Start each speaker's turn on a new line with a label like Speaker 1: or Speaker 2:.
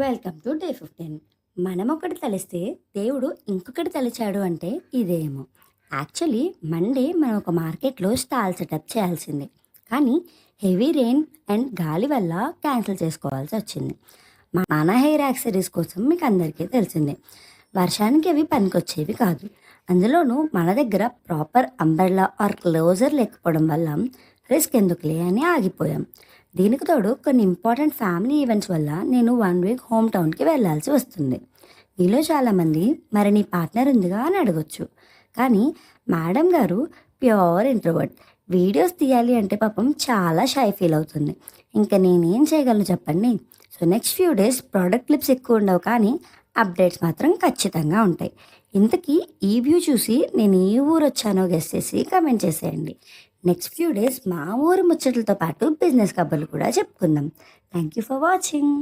Speaker 1: Welcome to day 15. మనం ఒకటి తలిస్తే దేవుడు ఇంకొకటి తలిచాడు అంటే ఇదేమో. యాక్చువల్లీ మండే మనం ఒక మార్కెట్లో స్టాల్ సెటప్ చేయాల్సింది. కానీ హెవీ రెయిన్ అండ్ గాలి వల్ల క్యాన్సిల్ చేసుకోవాల్సి వచ్చింది. మన హెయిర్ యాక్సరీస్ కోసం మీకు అందరికీ తెలిసిందే, వర్షానికి అవి పనికొచ్చేవి కాదు. అందులోనూ మన దగ్గర ప్రాపర్ అంబ్రెల్లా ఆర్ క్లోజర్ లేకపోవడం వల్ల రిస్క్ ఎందుకులే అని ఆగిపోయాం. దీనికి తోడు కొన్ని ఇంపార్టెంట్ ఫ్యామిలీ ఈవెంట్స్ వల్ల నేను 1 వీక్ హోమ్ టౌన్కి వెళ్ళాల్సి వస్తుంది. మీలో చాలామంది మరి నీ పార్ట్నర్ ఉందిగా అని అడగొచ్చు. కానీ మేడం గారు ప్యూర్ ఇంట్రోవర్ట్, వీడియోస్ తీయాలి అంటే పాపం చాలా షై ఫీల్ అవుతుంది. ఇంకా నేనేం చేయగలను చెప్పండి. So next few days product clips ఎక్కువ ఉండవు, కానీ అప్డేట్స్ మాత్రం ఖచ్చితంగా ఉంటాయి. ఇంతకీ ఈ వ్యూ చూసి నేను ఏ ఊరు వచ్చానో గెస్ చేసి కమెంట్ చేసేయండి. నెక్స్ట్ ఫ్యూ డేస్ మా ఊరు ముచ్చట్లతో పాటు బిజినెస్ కబుర్లు కూడా చెప్పుకుందాం. Thank you for watching.